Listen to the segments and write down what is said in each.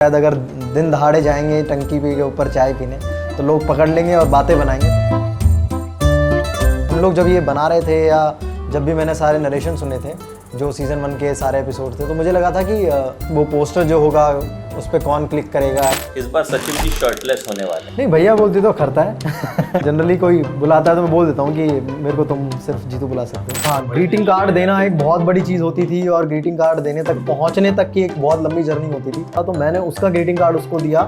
शायद अगर दिन दहाड़े जाएंगे टंकी पे के ऊपर चाय पीने तो लोग पकड़ लेंगे और बातें बनाएंगे। हम लोग जब ये बना रहे थे या जब भी मैंने सारे नरेशन सुने थे जो सीज़न 1 के सारे एपिसोड थे तो मुझे लगा था कि वो पोस्टर जो होगा उस पर कौन क्लिक करेगा। इस बार सचिन जी शर्टलेस होने वाले। नहीं भैया बोलती तो करता है जनरली कोई बुलाता है तो मैं बोल देता हूँ कि मेरे को तुम सिर्फ जीतू बुला सकते हो। हाँ, ग्रीटिंग कार्ड देना एक बहुत बड़ी चीज़ होती थी और ग्रीटिंग कार्ड देने तक पहुँचने तक की एक बहुत लंबी जर्नी होती थी। तो मैंने उसका ग्रीटिंग कार्ड उसको दिया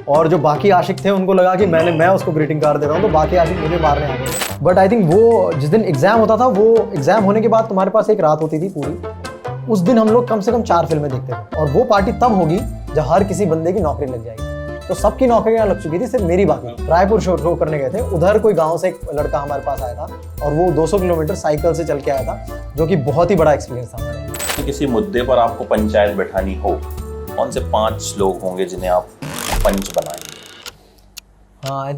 और जो बाकी आशिक थे उनको लगा कि मैं उसको ग्रीटिंग कार्ड दे रहा हूँ तो बाकी आशिक मुझे मारने आ गए। बट आई थिंक वो जिस दिन एग्जाम होता था वो एग्जाम होने के बाद तुम्हारे पास एक रात होती थी पूरी, उस दिन हम लोग कम से कम 4 फिल्में देखते थे और वो पार्टी तब होगी जब हर किसी बंदे की नौकरी लग जाएगी। तो सबकी नौकरियां लग चुकी थी, सिर्फ मेरी बाकी। रायपुर शो करने गए थे, उधर कोई गांव से एक लड़का हमारे पास आया था और वो 200 किलोमीटर साइकिल से चल के आया था, जो कि बहुत ही बड़ा एक्सपीरियंस था हमारे लिए। किसी मुद्दे पर आपको पंचायत बैठानी हो, कौन से 5 लोग होंगे जिन्हें आप पंच बनाएंगे? हाँ, आई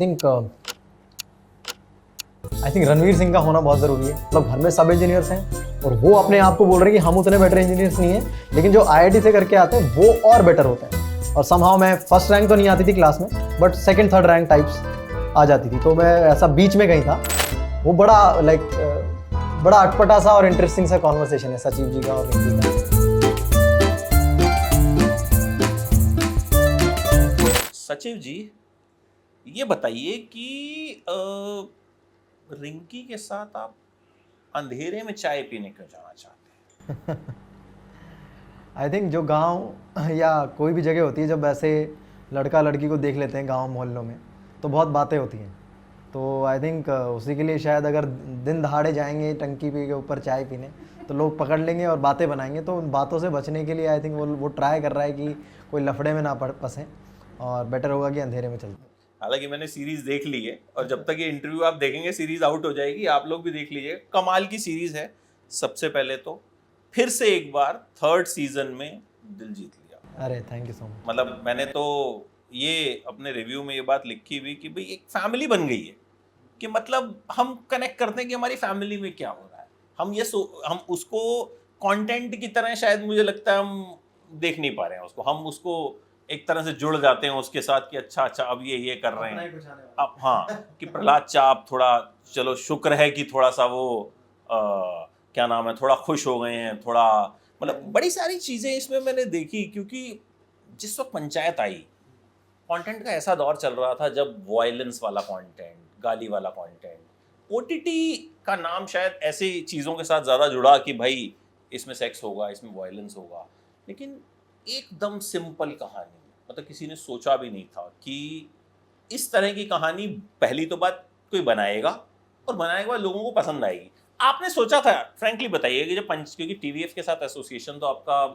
थिंक रणवीर सिंह का होना बहुत ज़रूरी है। मतलब घर में सब इंजीनियर्स हैं और वो अपने आप को बोल रहे हैं कि हम उतने बेटर इंजीनियर्स नहीं हैं, लेकिन जो IIT से करके आते हैं वो और बेटर होते हैं। और समहाउ मैं फर्स्ट रैंक तो नहीं आती थी क्लास में, but second third rank types आ जाती थी। तो मैं ऐसा बीच में कहीं था। वो बड़ा अटपटा सा और इंटरेस्टिंग सा कॉन्वर्सेशन है सचिव जी का और रिंकी का। सचिव जी, ये बताइए कि रिंकी के साथ आप अंधेरे में चाय पीने क्यों जाना चाहते हैं? आई थिंक जो गांव या कोई भी जगह होती है जब ऐसे लड़का लड़की को देख लेते हैं गांव मोहल्लों में तो बहुत बातें होती हैं। तो आई थिंक उसी के लिए शायद अगर दिन दहाड़े जाएंगे टंकी पे के ऊपर चाय पीने तो लोग पकड़ लेंगे और बातें बनाएंगे। तो उन बातों से बचने के लिए आई थिंक वो ट्राई कर रहा है कि कोई लफड़े में ना फंसे और बेटर होगा कि अंधेरे में चलते। हालांकि मैंने सीरीज देख ली है और जब तक ये इंटरव्यू आप देखेंगे सीरीज आउट हो जाएगी। आप लोग भी देख लीजिए, कमाल की सीरीज है। सबसे पहले तो फिर से एक बार 3rd सीजन में दिल जीत लिया। अरे थैंक यू सो मच। मतलब मैंने तो ये अपने रिव्यू में ये बात लिखी हुई कि भाई एक फैमिली बन गई है, कि मतलब हम कनेक्ट करते हैं कि हमारी फैमिली में क्या हो रहा है। हम उसको कंटेंट की तरह शायद मुझे लगता है हम देख नहीं पा रहे हैं उसको। हम उसको एक तरह से जुड़ जाते हैं उसके साथ कि अच्छा अब ये कर रहे हैं अब। हाँ, कि प्रहलाद चाप थोड़ा, चलो शुक्र है कि थोड़ा सा वो क्या नाम है, थोड़ा खुश हो गए हैं, थोड़ा मतलब बड़ी सारी चीज़ें इसमें मैंने देखी। क्योंकि जिस वक्त पंचायत आई, कंटेंट का ऐसा दौर चल रहा था जब वायलेंस वाला कंटेंट, गाली वाला कंटेंट, OTT का नाम शायद ऐसी चीज़ों के साथ ज़्यादा जुड़ा कि भाई इसमें सेक्स होगा, इसमें वायलेंस होगा। लेकिन एकदम सिंपल कहानी, मतलब किसी ने सोचा भी नहीं था कि इस तरह की कहानी पहली तो बात कोई बनाएगा और बनाने के बाद लोगों को पसंद आएगी। आपने सोचा था, फ्रैंकली बताइए, कि जब क्योंकि TVF के साथ एसोसिएशन तो आपका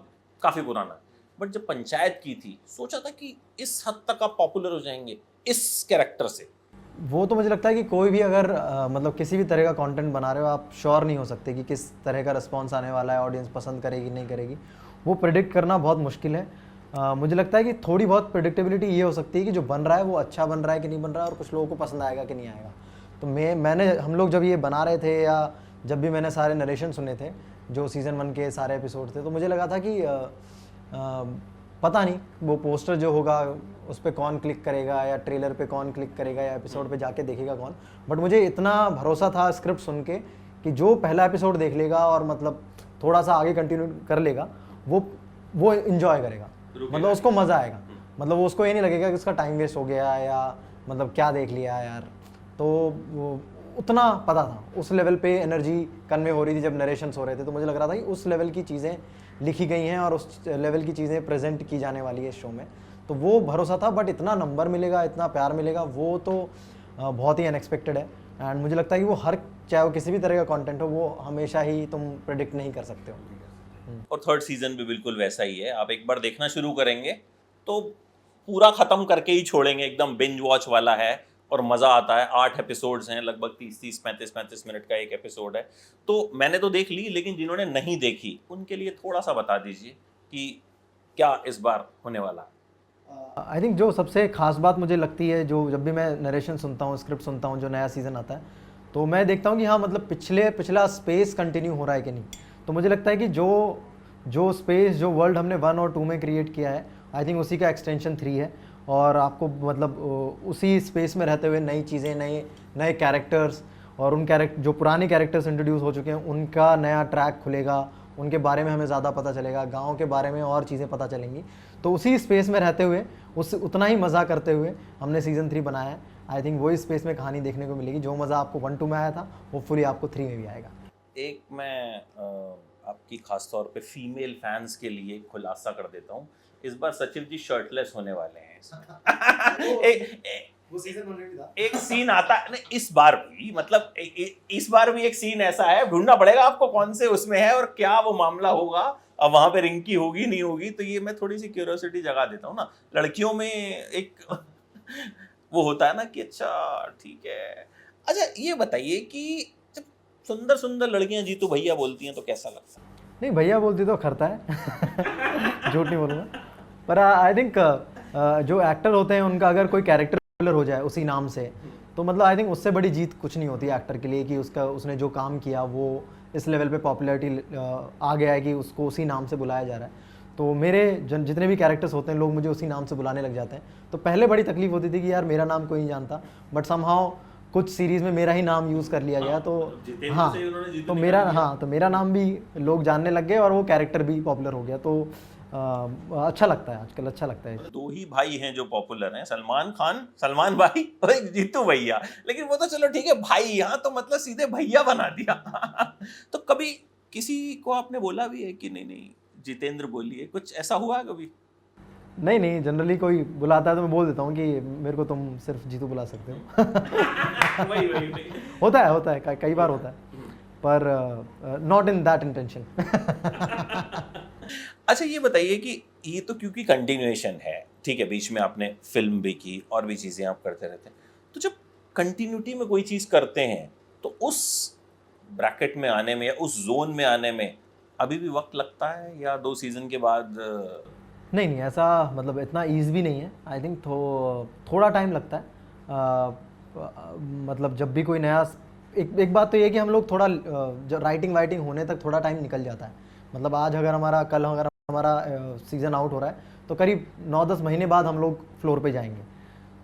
काफ़ी पुराना है, बट जब पंचायत की थी सोचा था कि इस हद तक आप पॉपुलर हो जाएंगे इस कैरेक्टर से? वो तो मुझे लगता है कि कोई भी अगर मतलब किसी भी तरह का कंटेंट बना रहे हो, आप श्योर नहीं हो सकते कि किस तरह का रिस्पॉन्स आने वाला है, ऑडियंस पसंद करेगी नहीं करेगी। वो प्रेडिक्ट करना बहुत मुश्किल है। मुझे लगता है कि थोड़ी बहुत प्रेडिक्टेबिलिटी ये हो सकती है कि जो बन रहा है वो अच्छा बन रहा है कि नहीं बन रहा है और कुछ लोगों को पसंद आएगा कि नहीं आएगा। तो हम लोग जब ये बना रहे थे या जब भी मैंने सारे नरेशन सुने थे जो सीज़न 1 के सारे एपिसोड थे तो मुझे लगा था कि पता नहीं वो पोस्टर जो होगा उस पर कौन क्लिक करेगा या ट्रेलर पे कौन क्लिक करेगा या एपिसोड पे जाके देखेगा कौन। बट मुझे इतना भरोसा था स्क्रिप्ट सुन के कि जो पहला एपिसोड देख लेगा और मतलब थोड़ा सा आगे कंटिन्यू कर लेगा वो इंजॉय करेगा, मतलब उसको मज़ा आएगा। मतलब वो उसको ये नहीं लगेगा कि उसका टाइम वेस्ट हो गया या मतलब क्या देख लिया यार। तो वो उतना पता था, उस लेवल पे एनर्जी कन्वे हो रही थी जब नरेशंस हो रहे थे। तो मुझे लग रहा था कि उस लेवल की चीज़ें लिखी गई हैं और उस लेवल की चीज़ें प्रेजेंट की जाने वाली है इस शो में। तो वो भरोसा था। बट इतना नंबर मिलेगा, इतना प्यार मिलेगा, वो तो बहुत ही अनएक्सपेक्टेड है। एंड मुझे लगता है कि वो चाहे वो किसी भी तरह का कंटेंट हो, वो हमेशा ही तुम प्रेडिक्ट नहीं कर सकते हो। और 3rd सीजन भी बिल्कुल वैसा ही है। आप एक बार देखना शुरू करेंगे तो पूरा ख़त्म करके ही छोड़ेंगे, एकदम बिंज वॉच वाला है और मज़ा आता है। 8 एपिसोड्स हैं, लगभग 30 35 मिनट का एक एपिसोड है। तो मैंने तो देख ली, लेकिन जिन्होंने नहीं देखी उनके लिए थोड़ा सा बता दीजिए कि क्या इस बार होने वाला है। आई थिंक जो सबसे खास बात मुझे लगती है, जो जब भी मैं नरेशन सुनता हूँ, स्क्रिप्ट सुनता हूँ, जो नया सीज़न आता है तो मैं देखता हूँ कि हाँ मतलब पिछला स्पेस कंटिन्यू हो रहा है कि नहीं। तो मुझे लगता है कि जो स्पेस, जो वर्ल्ड हमने 1 और 2 में क्रिएट किया है आई थिंक उसी का एक्सटेंशन 3 है। और आपको मतलब उसी स्पेस में रहते हुए नई चीज़ें, नए नए कैरेक्टर्स, और उन कैरेक्टर जो पुराने कैरेक्टर्स इंट्रोड्यूस हो चुके हैं उनका नया ट्रैक खुलेगा, उनके बारे में हमें ज़्यादा पता चलेगा, गाँव के बारे में और चीज़ें पता चलेंगी। तो उसी स्पेस में रहते हुए उस उतना ही मज़ा करते हुए हमने सीज़न 3 बनाया है। आई थिंक वही स्पेस में कहानी देखने को मिलेगी, जो मज़ा आपको 1-2 में आया था वो फुली आपको 3 में भी आएगा। एक मैं आपकी खास तौर पे फीमेल फैंस के लिए खुलासा कर देता हूँ, इस बार सचिव जी शर्टलेस होने वाले हैं इसमें। वो सीजन 1 में भी था। एक सीन आता है नहीं, इस बार भी मतलब इस बार भी एक सीन ऐसा है, ढूंढना पड़ेगा आपको कौन से उसमें है और क्या वो मामला होगा, अब वहां पे रिंकी होगी नहीं होगी, तो ये मैं थोड़ी सी क्यूरियोसिटी जगा देता हूँ ना। लड़कियों में एक वो होता है ना कि अच्छा ठीक है। अच्छा ये बताइए कि जब सुंदर सुंदर लड़कियां जीतू भैया बोलती हैं तो कैसा लगता है? नहीं, भैया बोलती तो खरता है। झूठ नहीं बोलूँगा, पर आई थिंक जो एक्टर होते हैं उनका अगर कोई कैरेक्टर पॉपुलर हो जाए उसी नाम से, तो मतलब आई थिंक उससे बड़ी जीत कुछ नहीं होती एक्टर के लिए, कि उसने जो काम किया वो इस लेवल पे पॉपुलैरिटी आ गया है कि उसको उसी नाम से बुलाया जा रहा है। तो मेरे जितने भी कैरेक्टर्स होते हैं लोग मुझे उसी नाम से बुलाने लग जाते हैं। तो पहले बड़ी तकलीफ होती थी कि यार मेरा नाम कोई नहीं जानता, बट समहाउ कुछ सीरीज़ में मेरा ही नाम यूज़ कर लिया गया। तो हाँ, तो मेरा नाम भी लोग जानने लग गए और वो कैरेक्टर भी पॉपुलर हो गया। तो अच्छा लगता है, आजकल अच्छा लगता है। दो ही भाई हैं जो पॉपुलर हैं, सलमान खान सलमान भाई और एक जीतू भैया, लेकिन वो तो चलो ठीक है भाई, यहाँ तो मतलब सीधे भैया बना दिया। तो कभी किसी को आपने बोला भी है कि नहीं नहीं जितेंद्र बोलिए, कुछ ऐसा हुआ है कभी? नहीं, जनरली कोई बुलाता है तो मैं बोल देता हूँ कि मेरे को तुम सिर्फ जीतू बुला सकते हो। वही होता है कई बार होता है, पर नॉट इन दैट इंटेंशन। अच्छा ये बताइए कि ये तो क्योंकि कंटिन्यूएशन है, ठीक है, बीच में आपने फिल्म भी की और भी चीज़ें आप करते रहते हैं, तो जब कंटिन्यूटी में कोई चीज़ करते हैं तो उस ब्रैकेट में आने में या उस जोन में आने में अभी भी वक्त लगता है या 2 सीजन के बाद? नहीं, ऐसा मतलब इतना ईज़ भी नहीं है। आई थिंक थोड़ा टाइम लगता है। मतलब जब भी कोई नया एक बात तो ये है कि हम लोग थोड़ा राइटिंग वाइटिंग होने तक थोड़ा टाइम निकल जाता है। मतलब आज अगर कल अगर हमारा सीज़न आउट हो रहा है तो करीब 9-10 महीने बाद हम लोग फ्लोर पे जाएंगे।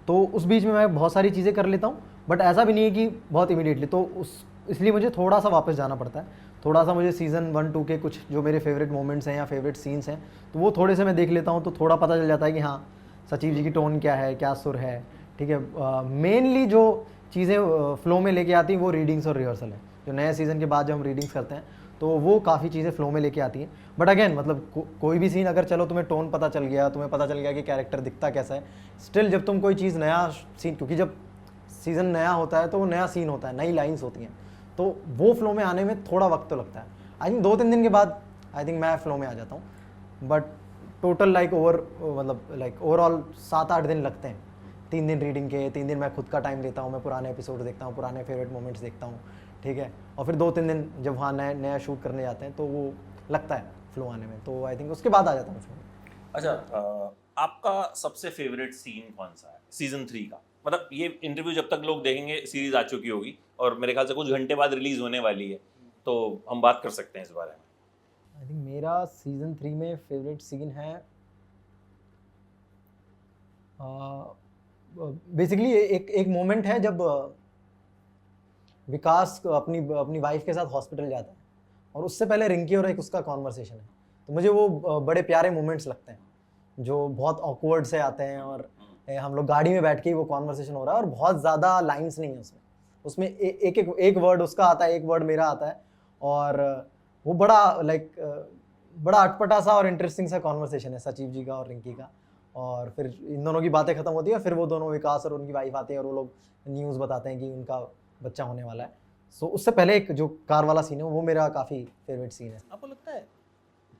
तो उस बीच में मैं बहुत सारी चीज़ें कर लेता हूँ, बट ऐसा भी नहीं है कि बहुत इमीडिएटली। तो इसलिए मुझे थोड़ा सा वापस जाना पड़ता है। थोड़ा सा मुझे सीज़न 1-2 के कुछ जो मेरे फेवरेट मोमेंट्स हैं या फेवरेट सीन्स हैं तो वो थोड़े से मैं देख लेता हूँ, तो थोड़ा पता चल जाता है कि हाँ सचिव जी की टोन क्या है, क्या सुर है। ठीक है, मेनली जो चीज़ें फ्लो में लेके आती हैं वो रीडिंग्स और रिहर्सल है। जो नए सीज़न के बाद जब हम रीडिंग्स करते हैं तो वो काफ़ी चीज़ें फ्लो में लेके आती हैं। बट अगेन मतलब कोई भी सीन अगर चलो तुम्हें टोन पता चल गया, तुम्हें पता चल गया कि कैरेक्टर दिखता कैसा है, स्टिल जब तुम कोई चीज़ नया सीन, क्योंकि जब सीज़न नया होता है तो वो नया सीन होता है, नई लाइन्स होती हैं, तो वो फ्लो में आने में थोड़ा वक्त तो लगता है। आई थिंक 2-3 दिन के बाद आई थिंक मैं फ्लो में आ जाता हूँ। बट टोटल लाइक ओवरऑल 7-8 दिन लगते हैं। 3 दिन रीडिंग के, 3 दिन मैं खुद का टाइम लेता हूँ, मैं पुराने एपिसोड देखता हूँ, पुराने फेवरेट मोमेंट्स देखता हूँ। ठीक है, और फिर 2-3 दिन जब वहाँ नया शूट करने जाते हैं तो वो लगता है फ्लो आने में। तो आई थिंक उसके बाद आ जाता हूँ फ्लो में। अच्छा आपका सबसे फेवरेट सीन कौन सा है सीजन 3 का? मतलब ये इंटरव्यू जब तक लोग देखेंगे सीरीज आ चुकी होगी और मेरे ख्याल से कुछ घंटे बाद रिलीज होने वाली है, तो हम बात कर सकते हैं इस बारे में। आई थिंक मेरा सीजन 3 में फेवरेट सीन है बेसिकली एक मोमेंट है जब विकास अपनी वाइफ के साथ हॉस्पिटल जाता है और उससे पहले रिंकी और एक उसका कॉन्वर्सेशन है। तो मुझे वो बड़े प्यारे मोमेंट्स लगते हैं जो बहुत ऑकवर्ड से आते हैं, और हम लोग गाड़ी में बैठ के ही वो कॉन्वर्सेशन हो रहा है और बहुत ज़्यादा लाइंस नहीं है उसमें एक वर्ड उसका आता है, एक वर्ड मेरा आता है, और वो बड़ा बड़ा अटपटा सा और इंटरेस्टिंग सा कॉन्वर्सेशन है सचिव जी का और रिंकी का। और फिर इन दोनों की बातें खत्म होती है, फिर वो दोनों विकास और उनकी वाइफ आते हैं और वो लोग न्यूज़ बताते हैं कि उनका बच्चा होने वाला है। सो उससे पहले एक जो कार वाला सीन है वो मेरा काफ़ी फेवरेट सीन है। आपको लगता है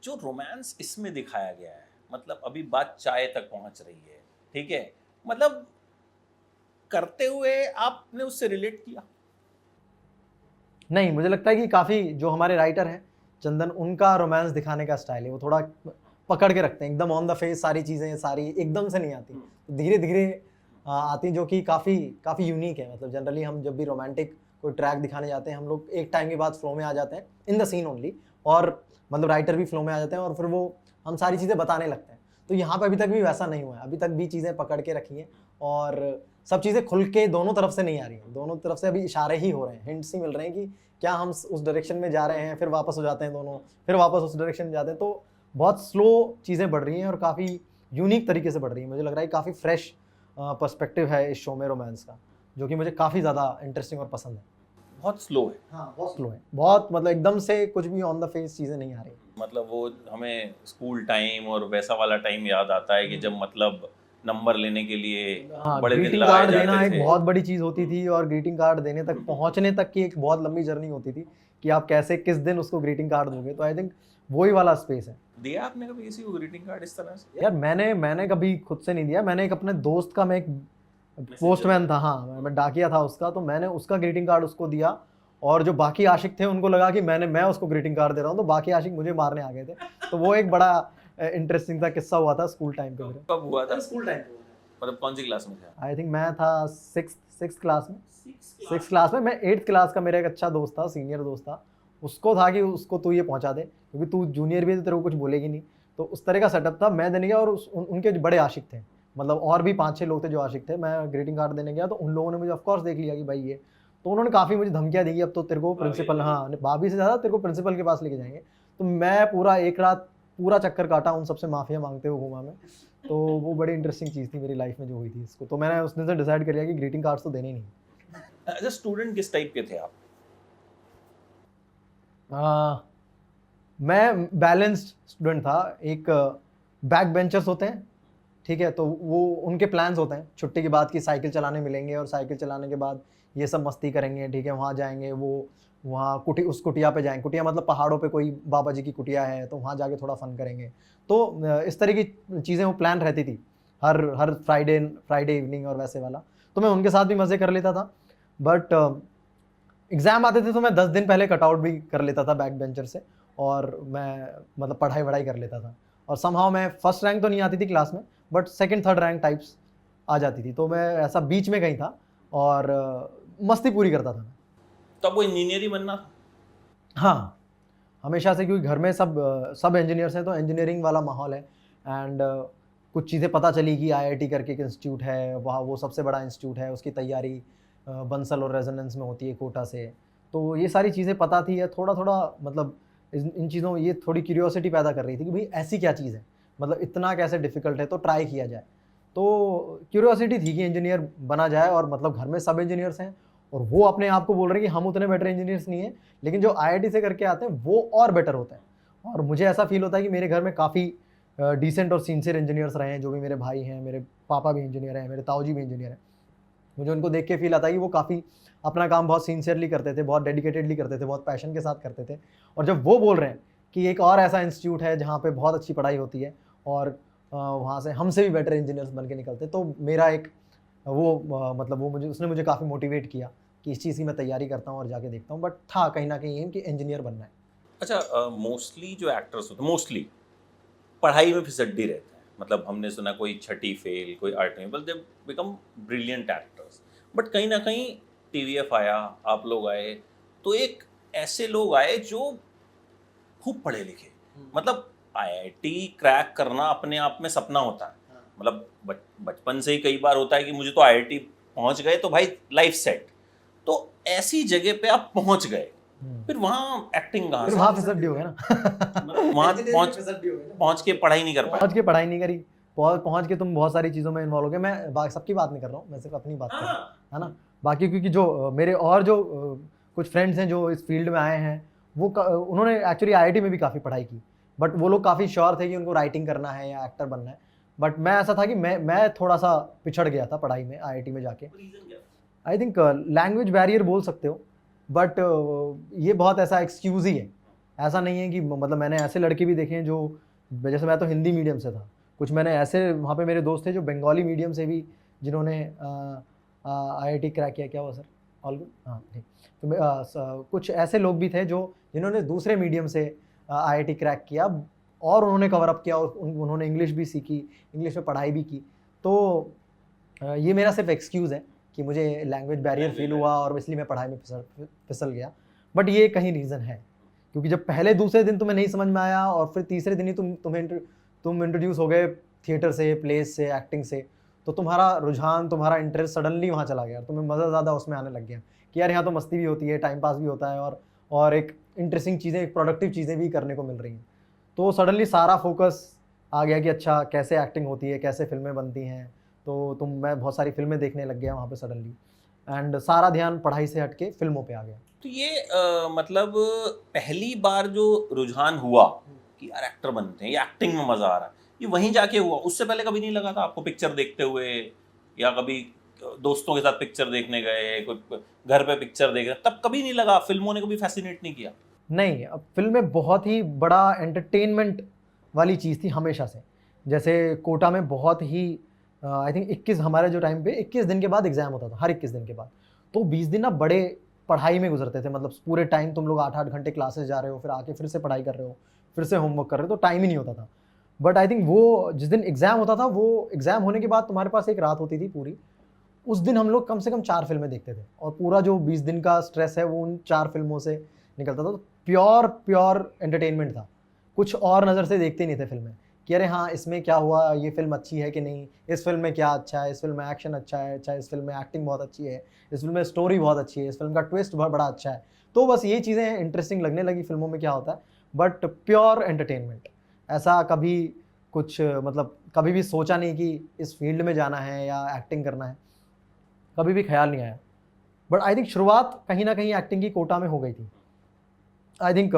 जो रोमांस इसमें दिखाया गया है, मतलब अभी बात चाय तक पहुंच रही है, ठीक है, मतलब करते हुए आपने उससे रिलेट किया? नहीं, मुझे लगता है कि काफ़ी जो हमारे राइटर हैं चंदन, उनका रोमांस दिखाने का स्टाइल है, वो थोड़ा पकड़ के रखते हैं एकदम ऑन द फेस। सारी चीज़ें सारी एकदम से नहीं आती, धीरे धीरे आती, जो कि काफ़ी यूनिक है। मतलब जनरली हम जब भी रोमांटिक कोई ट्रैक दिखाने जाते हैं हम लोग एक टाइम के बाद फ्लो में आ जाते हैं इन द सीन ओनली, और मतलब राइटर भी फ्लो में आ जाते हैं और फिर वो हम सारी चीज़ें बताने लगते हैं। तो यहाँ पे अभी तक भी वैसा नहीं हुआ है, अभी तक भी चीज़ें पकड़ के रखी हैं और सब चीज़ें खुल के दोनों तरफ से नहीं आ रही हैं, दोनों तरफ से अभी इशारे ही हो रहे हैं, हिंट्स ही मिल रहे हैं कि क्या हम उस डायरेक्शन में जा रहे हैं, फिर वापस हो जाते हैं दोनों, फिर वापस उस डायरेक्शन में जाते हैं। तो बहुत स्लो चीज़ें बढ़ रही हैं और काफ़ी यूनिक तरीके से बढ़ रही हैं। मुझे लग रहा है काफ़ी फ्रेश पर्सपेक्टिव है इस शो में रोमांस का, जो कि मुझे काफ़ी ज़्यादा इंटरेस्टिंग और पसंद है। बहुत स्लो है। हाँ, बहुत स्लो है, बहुत मतलब एकदम से कुछ भी ऑन द फेस चीज़ें नहीं आ रही। मतलब वो हमें स्कूल टाइम और वैसा वाला टाइम याद आता है कि जब मतलब नंबर लेने के लिए हाँ, बड़े दिन ग्रीटिंग लगाए कार्ड देना जाते एक थे। बहुत बड़ी चीज़ होती थी और ग्रीटिंग कार्ड देने तक पहुँचने तक की एक बहुत लंबी जर्नी होती थी कि आप कैसे किस दिन उसको ग्रीटिंग कार्ड दोगे। तो आई थिंक वही वाला स्पेस है। दिया आपने कभी किसी को ग्रीटिंग कार्ड इस तरह से? यार मैंने कभी खुद से नहीं दिया, मैंने एक अपने दोस्त का, मैं एक पोस्टमैन था, हाँ मैं डाकिया था उसका, तो मैंने उसका ग्रीटिंग कार्ड उसको दिया और जो बाकी आशिक थे उनको लगा कि मैं उसको ग्रीटिंग कार्ड दे रहा हूँ, तो बाकी आशिक मुझे मारने आ गए थे। तो वो एक बड़ा इंटरेस्टिंग सा किस्सा हुआ था स्कूल टाइम पे मेरे। कब हुआ था? स्कूल टाइम पे मतलब कौन सी क्लास में था? आई थिंक मैं था सिक्स क्लास में। सिक्स क्लास में मैं 8th क्लास का मेरा एक अच्छा दोस्त था, सीनियर दोस्त था, उसको था कि उसको तू ये पहुंचा दे क्योंकि तू जूनियर भी है तो तेरे को कुछ बोलेगी नहीं। तो उस तरह का सेटअप था, मैं देने गया और उनके जो बड़े आशिक थे, मतलब और भी 5-6 लोग थे जो आशिक थे। मैं ग्रीटिंग कार्ड देने गया तो उन लोगों ने मुझे ऑफकोर्स देख लिया कि भाई ये, तो उन्होंने काफ़ी मुझे धमकियाँ दी कि अब तो तेरे को प्रिंसिपल, हाँ भाभी से ज़्यादा तेरे को प्रिंसिपल के पास लेके जाएंगे। तो मैं पूरा एक रात पूरा चक्कर काटा, उन सबसे माफ़िया मांगते हुए घूमा मैं। तो वो बड़ी इंटरेस्टिंग चीज़ थी मेरी लाइफ में जो हुई थी इसको, तो मैंने उस दिन से डिसाइड कर लिया कि ग्रीटिंग कार्ड्स तो देने ही नहीं। एज अ स्टूडेंट किस टाइप के थे आप? मैं बैलेंस्ड स्टूडेंट था। एक बैक बेंचर्स होते हैं, ठीक है, तो वो उनके प्लान्स होते हैं छुट्टी के बाद की साइकिल चलाने मिलेंगे और साइकिल चलाने के बाद ये सब मस्ती करेंगे, ठीक है, वहाँ जाएंगे, वो वहाँ उस कुटिया पे जाएंगे, कुटिया मतलब पहाड़ों पे कोई बाबा जी की कुटिया है तो वहाँ जाके थोड़ा फन करेंगे। तो इस तरह की चीज़ें वो प्लान रहती थी हर फ्राइडे इवनिंग और वैसे वाला। तो मैं उनके साथ भी मज़े कर लेता था, बट एग्ज़ाम आते थे तो मैं 10 दिन पहले कटआउट भी कर लेता था बैक बेंचर से और मैं मतलब पढ़ाई कर लेता था और समहाउ मैं फर्स्ट रैंक तो नहीं आती थी क्लास में, but second third rank types आ जाती थी। तो मैं ऐसा बीच में कहीं था और मस्ती पूरी करता था मैं। तो आपको इंजीनियर ही बनना था? हाँ, हमेशा से, क्योंकि घर में सब इंजीनियर्स हैं तो इंजीनियरिंग वाला माहौल है। एंड कुछ चीज़ें पता चली कि आईआईटी करके एक इंस्टीट्यूट है, वहाँ वो सबसे बड़ा इंस्टीट्यूट है, उसकी तैयारी बंसल और रेजोनेंस में होती है कोटा से। तो ये सारी चीज़ें पता थी, या थोड़ा मतलब इन चीज़ों, ये थोड़ी क्यूरियोसिटी पैदा कर रही थी कि भाई ऐसी क्या चीज़ है, मतलब इतना कैसे डिफ़िकल्ट है, तो ट्राई किया जाए। तो क्यूरियोसिटी थी कि इंजीनियर बना जाए, और मतलब घर में सब इंजीनियर्स हैं और वो अपने आप को बोल रहे हैं कि हम उतने बेटर इंजीनियर्स नहीं हैं, लेकिन जो आईआईटी से करके आते हैं वो और बेटर होते हैं। और मुझे ऐसा फील होता है कि मेरे घर में काफ़ी डिसेंट और सिंसियर इंजीनियर्स रहे हैं, जो भी मेरे भाई हैं, मेरे पापा भी इंजीनियर हैं, मेरे ताऊजी भी इंजीनियर हैं। मुझे उनको देख के फील आता है कि वो काफ़ी अपना काम बहुत सिंसियरली करते थे, बहुत डेडिकेटेडली करते थे, बहुत पैशन के साथ करते थे। और जब वो बोल रहे हैं कि एक और ऐसा इंस्टीट्यूट है जहाँ पे बहुत अच्छी पढ़ाई होती है और वहाँ से हमसे भी बेटर इंजीनियर्स बन के निकलते, तो मेरा एक मतलब वो उसने मुझे काफ़ी मोटिवेट किया कि इस चीज़ की मैं तैयारी करता हूँ और जाके देखता हूँ। बट था कहीं ना कहीं एम कि इंजीनियर बनना है। अच्छा, मोस्टली जो एक्टर्स होते हैं मोस्टली पढ़ाई में फिसड्डी रहते हैं। मतलब हमने सुना कोई छठी फेल, कोई 8वीं, but they become brilliant actors. But कहीं ना कहीं टीवीएफ आया, आप लोग आए, तो एक ऐसे लोग आए जो खूब पढ़े लिखे। मतलब आईआईटी क्रैक करना अपने आप में सपना होता है। मतलब बचपन से ही कई बार होता है कि मुझे तो आईआईटी पहुंच गए तो भाई लाइफ सेट। तो ऐसी जगह पे आप पहुंच गए, फिर वहाँ एक्टिंग कहाँ से? वहाँ फिसड्डी हो गया ना। वहाँ पहुँच के पढ़ाई नहीं कर पाए। पहुँच के पढ़ाई नहीं करी, पहुँच के तुम बहुत सारी चीज़ों में इन्वॉल्व हो गए। मैं सबकी बात नहीं कर रहा हूँ, मैं सिर्फ अपनी बात कर रहा हूँ, है ना। बाकी क्योंकि जो मेरे और जो कुछ फ्रेंड्स हैं जो इस फील्ड में आए हैं, वो उन्होंने एक्चुअली आईआईटी में भी काफ़ी पढ़ाई की, बट वो लोग काफ़ी श्योर थे कि उनको राइटिंग करना है या एक्टर बनना है। बट मैं ऐसा था कि मैं थोड़ा सा पिछड़ गया था पढ़ाई में आईआईटी में जाके। आई थिंक लैंग्वेज बैरियर बोल सकते हो, बट ये बहुत ऐसा एक्सक्यूज़ ही है। ऐसा नहीं है कि मतलब मैंने ऐसे लड़के भी देखे हैं जो, जैसे मैं तो हिंदी मीडियम से था, कुछ मैंने ऐसे वहाँ पे मेरे दोस्त थे जो बंगाली मीडियम से भी, जिन्होंने आईआईटी क्रैक किया। क्या हुआ सर? All good? हाँ ठीक। तो कुछ ऐसे लोग भी थे जिन्होंने दूसरे मीडियम से आईआईटी क्रैक किया और उन्होंने कवर अप किया और उन्होंने इंग्लिश भी सीखी, इंग्लिश में पढ़ाई भी की। तो ये मेरा सिर्फ एक्सक्यूज़ है कि मुझे लैंग्वेज बैरियर फील हुआ और इसलिए मैं पढ़ाई में फिसल गया। बट ये कहीं रीज़न है, क्योंकि जब पहले दूसरे दिन तुम्हें नहीं समझ में आया और फिर तीसरे दिन ही तुम इंट्रोड्यूस हो गए थिएटर से, प्लेस से, एक्टिंग से, तो तुम्हारा रुझान, तुम्हारा इंटरेस्ट सडनली वहाँ चला गया, तुम्हें मज़ा ज़्यादा उसमें आने लग गया कि यार यहाँ तो मस्ती भी होती है, टाइम पास भी होता है, और एक इंटरेस्टिंग चीज़ें, एक प्रोडक्टिव चीज़ें भी करने को मिल रही हैं। तो सडनली सारा फोकस आ गया कि अच्छा कैसे एक्टिंग होती है, कैसे फिल्में बनती हैं, तो मैं बहुत सारी फिल्में देखने लग गया वहाँ पे सडनली, एंड सारा ध्यान पढ़ाई से हट के फिल्मों पे आ गया। तो ये मतलब पहली बार जो रुझान हुआ कि यार एक्टर बनते हैं या एक्टिंग में मजा आ रहा है, ये वहीं जाके हुआ? उससे पहले कभी नहीं लगा था आपको पिक्चर देखते हुए, या कभी दोस्तों के साथ पिक्चर देखने गए, कोई घर पे पिक्चर देख रहे, तब कभी नहीं लगा? फिल्मों ने कभी फैसिनेट नहीं किया? नहीं, अब फिल्में बहुत ही बड़ा एंटरटेनमेंट वाली चीज़ थी हमेशा से। जैसे कोटा में बहुत ही आई थिंक 21 हमारे जो टाइम पे 21 दिन के बाद एग्ज़ाम होता था, हर 21 दिन के बाद। तो 20 दिन ना बड़े पढ़ाई में गुजरते थे, मतलब पूरे टाइम तुम लोग 8-8 घंटे क्लासेस जा रहे हो, फिर आके फिर से पढ़ाई कर रहे हो, फिर से होमवर्क कर रहे हो, तो टाइम ही नहीं होता था। बट आई थिंक वो जिस दिन एग्ज़ाम होता था, वो एग्ज़ाम होने के बाद तुम्हारे पास एक रात होती थी पूरी, उस दिन हम लोग कम से कम 4 फिल्में देखते थे, और पूरा जो 20 दिन का स्ट्रेस है वो उन 4 फिल्मों से निकलता था। तो प्योर एंटरटेनमेंट था, कुछ और नज़र से देखते नहीं थे फिल्में कि अरे हाँ इसमें क्या हुआ, ये फिल्म अच्छी है कि नहीं, इस फिल्म में क्या अच्छा है, इस फिल्म में एक्शन अच्छा है, अच्छा इस फिल्म में एक्टिंग बहुत अच्छी है, इस फिल्म में स्टोरी बहुत अच्छी है, इस फिल्म का ट्विस्ट बहुत बड़ा अच्छा है। तो बस ये चीज़ें इंटरेस्टिंग लगने लगी फिल्मों में क्या होता है, बट प्योर एंटरटेनमेंट। ऐसा कभी कुछ मतलब कभी भी सोचा नहीं कि इस फील्ड में जाना है या एक्टिंग करना है, कभी भी ख्याल नहीं आया। बट आई थिंक शुरुआत कहीं ना कहीं एक्टिंग की कोटा में हो गई थी। आई थिंक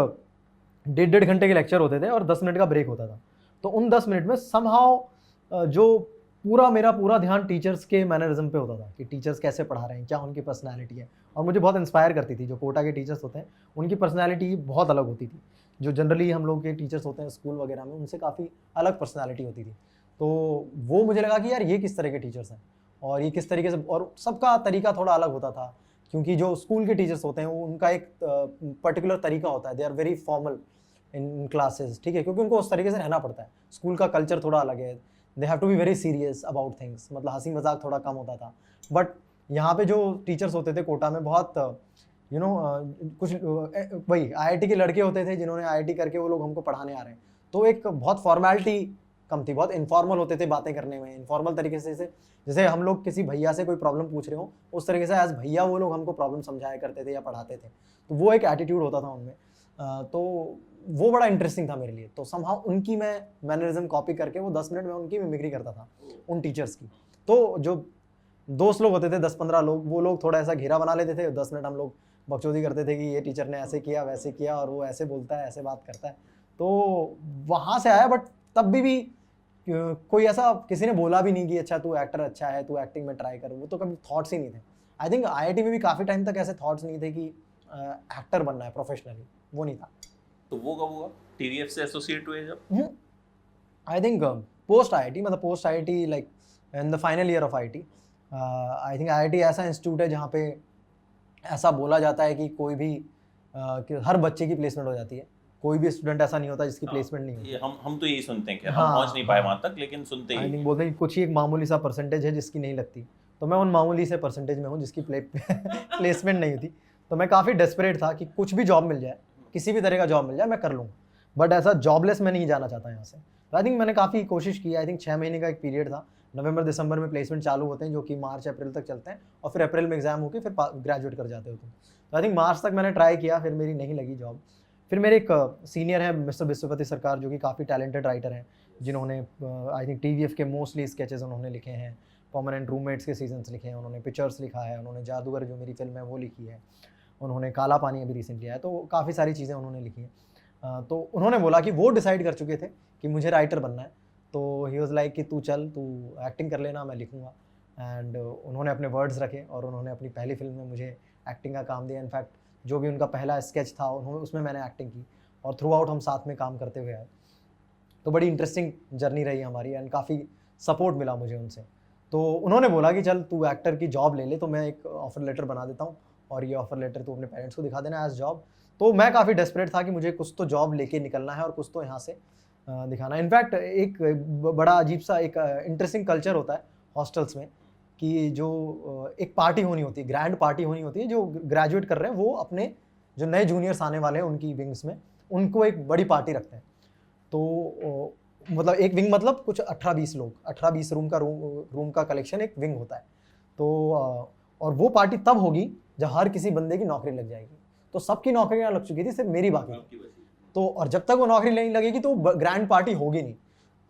1.5 घंटे के लेक्चर होते थे और 10 मिनट का ब्रेक होता था। तो उन 10 मिनट में समहाउ जो मेरा पूरा ध्यान टीचर्स के मैनरिज्म पे होता था कि टीचर्स कैसे पढ़ा रहे हैं, क्या उनकी पर्सनैलिटी है, और मुझे बहुत इंस्पायर करती थी। जो कोटा के टीचर्स होते हैं उनकी पर्सनैलिटी बहुत अलग होती थी, जो जनरली हम लोग के टीचर्स होते हैं स्कूल वगैरह में उनसे काफ़ी अलग पर्सनैलिटी होती थी। तो वो मुझे लगा कि यार ये किस तरह के टीचर्स हैं, और ये किस तरीके से, और सबका तरीका थोड़ा अलग होता था, क्योंकि जो स्कूल के टीचर्स होते हैं उनका एक पर्टिकुलर तरीका होता है, they are very formal in classes, ठीक है, क्योंकि उनको उस तरीके से रहना पड़ता है। स्कूल का कल्चर थोड़ा अलग है, they have to be very serious about things, मतलब हंसी मजाक थोड़ा कम होता था। बट यहाँ पे जो टीचर्स होते थे कोटा में बहुत कुछ वही आईआईटी के लड़के होते थे जिन्होंने आईआईटी करके वो लोग हमको पढ़ाने आ रहे हैं, तो एक बहुत फॉर्मेलिटी कम थी, बहुत इनफॉर्मल होते थे बातें करने में, इनफॉर्मल तरीके से, जैसे हम लोग किसी भैया से कोई प्रॉब्लम पूछ रहे हो उस तरीके से एज भैया वो लोग हमको प्रॉब्लम समझाया करते थे या पढ़ाते थे। तो वो एक एटीट्यूड होता था उनमें, तो वो बड़ा इंटरेस्टिंग था मेरे लिए। तो समहाउ उनकी मैं मैनरिज्म कॉपी करके वो 10 मिनट में उनकी मिमिक्री करता था उन टीचर्स की। तो जो दोस्त लोग होते थे 10-15 लोग, वो लोग थोड़ा ऐसा घेरा बना लेते थे, 10 मिनट हम लोग बकचोदी करते थे कि ये टीचर ने ऐसे किया वैसे किया और वो ऐसे बोलता है ऐसे बात करता है। तो वहाँ से आया, बट तब भी कोई ऐसा किसी ने बोला भी नहीं कि अच्छा तू एक्टर अच्छा है, तू एक्टिंग में ट्राई कर, वो तो कभी थॉट्स ही नहीं थे। आई थिंक आईआईटी में भी काफ़ी टाइम तक ऐसे थॉट्स नहीं थे कि एक्टर बनना है प्रोफेशनली, वो नहीं था। तो वो कब हुआ टीवीएफ से एसोसिएट हुए जब? आई थिंक पोस्ट आईआईटी, मतलब post IIT like in the final year of IIT. I think IIT ऐसा इंस्टीट्यूट है जहाँ पे ऐसा बोला जाता है कि कोई भी कि हर बच्चे की प्लेसमेंट हो जाती है, कोई भी स्टूडेंट ऐसा नहीं होता जिसकी प्लेसमेंट नहीं होती। ये हम तो यही सुनते हैं कि हाँ, हम पहुंच नहीं पाए हाँ। वहां तक, लेकिन सुनते आई ही थिंक बोलते हैं कि कुछ ही एक मामूली सा परसेंटेज है जिसकी नहीं लगती, तो मैं उन मामूली से परसेंटेज में हूँ जिसकी प्लेसमेंट नहीं होती। तो मैं काफ़ी डेस्परेट था कि कुछ भी जॉब मिल जाए, किसी भी तरह का जॉब मिल जाए मैं कर लूँगा, बट ऐसा जॉबलेस मैं नहीं जाना चाहता यहाँ से। तो आई थिंक मैंने काफ़ी कोशिश की। आई थिंक 6 महीने का एक पीरियड था, नवंबर दिसंबर में प्लेसमेंट चालू होते हैं जो कि मार्च अप्रैल तक चलते हैं, और फिर अप्रैल में एग्जाम होकर फिर ग्रेजुएट कर जाते हो तुम। तो आई थिंक मार्च तक मैंने ट्राई किया, फिर मेरी नहीं लगी जॉब। फिर मेरे एक सीनियर है मिस्टर विश्वपति सरकार, जो कि काफ़ी टैलेंटेड राइटर हैं, जिन्होंने आई थिंक टीवीएफ के मोस्टली स्केचेस उन्होंने लिखे हैं, परमानेंट रूममेट्स के सीजन्स लिखे हैं उन्होंने, पिक्चर्स लिखा है उन्होंने, जादूगर जो मेरी फिल्म है वो लिखी है उन्होंने, काला पानी अभी रिसेंटली आया, तो काफ़ी सारी चीज़ें उन्होंने लिखी हैं। तो उन्होंने बोला कि वो डिसाइड कर चुके थे कि मुझे राइटर बनना है, तो ही वॉज लाइक कि तू चल, तू एक्टिंग कर लेना, मैं लिखूँगा। एंड उन्होंने अपने वर्ड्स रखे और उन्होंने अपनी पहली फिल्म में मुझे एक्टिंग का काम दिया। इनफैक्ट जो भी उनका पहला स्केच था उन्होंने उसमें मैंने एक्टिंग की, और थ्रू आउट हम साथ में काम करते हुए आए। तो बड़ी इंटरेस्टिंग जर्नी रही हमारी, एंड काफ़ी सपोर्ट मिला मुझे उनसे। तो उन्होंने बोला कि चल तू एक्टर की जॉब ले ले, तो मैं एक ऑफर लेटर बना देता हूँ और ये ऑफर लेटर तू अपने पेरेंट्स को दिखा देना एज जॉब। तो मैं काफ़ी डेस्परेट था कि मुझे कुछ तो जॉब लेके निकलना है और कुछ तो यहाँ से दिखाना है। इनफैक्ट एक बड़ा अजीब सा एक इंटरेस्टिंग कल्चर होता है हॉस्टल्स में कि जो एक पार्टी होनी होती है, ग्रैंड पार्टी होनी होती है, जो ग्रेजुएट कर रहे हैं वो अपने जो नए जूनियर्स आने वाले हैं उनकी विंग्स में, उनको एक बड़ी पार्टी रखते हैं। तो मतलब एक विंग मतलब कुछ 18-20 लोग, 18-20 रूम का कलेक्शन एक विंग होता है। तो और वो पार्टी तब होगी जब हर किसी बंदे की नौकरी लग जाएगी। तो सबकी नौकरियां लग चुकी थी, सिर्फ मेरी बाकी थी। तो और जब तक वो नौकरी नहीं लगेगी तो ग्रैंड पार्टी होगी नहीं।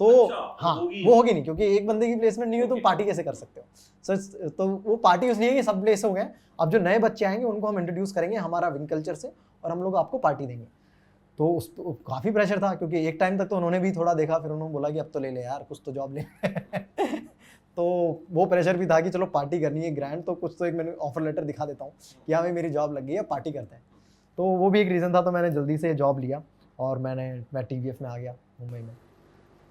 तो हाँ, वो होगी नहीं, क्योंकि एक बंदे की प्लेसमेंट नहीं हो तो पार्टी कैसे कर सकते हो। तो वो पार्टी इसलिए कि सब प्लेस हो गए। अब जो नए बच्चे आएंगे उनको हम इंट्रोड्यूस करेंगे हमारा विंग कल्चर से, और हम लोग आपको पार्टी देंगे। तो उस काफ़ी प्रेशर था, क्योंकि एक टाइम तक तो उन्होंने भी थोड़ा देखा, फिर उन्होंने बोला कि अब तो ले ले यार, कुछ तो जॉब ले तो वो प्रेशर भी था कि चलो पार्टी करनी है ग्रैंड, तो कुछ तो एक मैंने ऑफर लेटर दिखा देता हूँ कि हाँ भाई मेरी जॉब लग गई है, पार्टी करते हैं। तो वो भी एक रीज़न था, तो मैंने जल्दी से जॉब लिया और मैं TVF में आ गया मुंबई में।